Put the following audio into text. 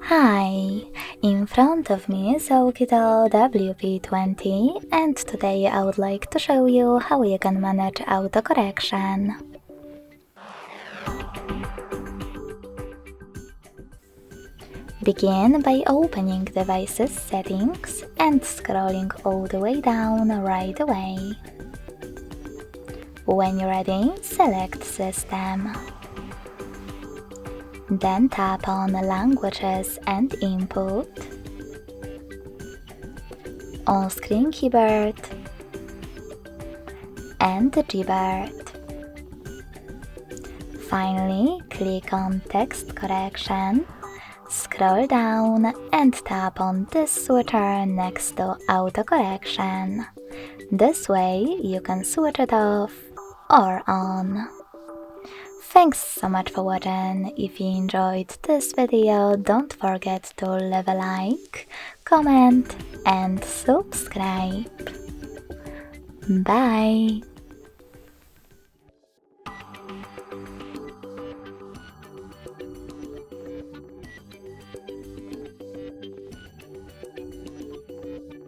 Hi, in front of me is OUKITEL WP20 and today I would like to show you how you can manage autocorrection. Begin by opening Devices Settings and scrolling all the way down right away. When you're ready, select System. Then tap on Languages and Input, On-Screen Keyboard, and Gbird. Finally, click on Text Correction, scroll down and tap on this switcher next to Autocorrection. This way you can switch it off or on. Thanks so much for watching. If you enjoyed this video, don't forget to leave a like, comment and subscribe. Bye!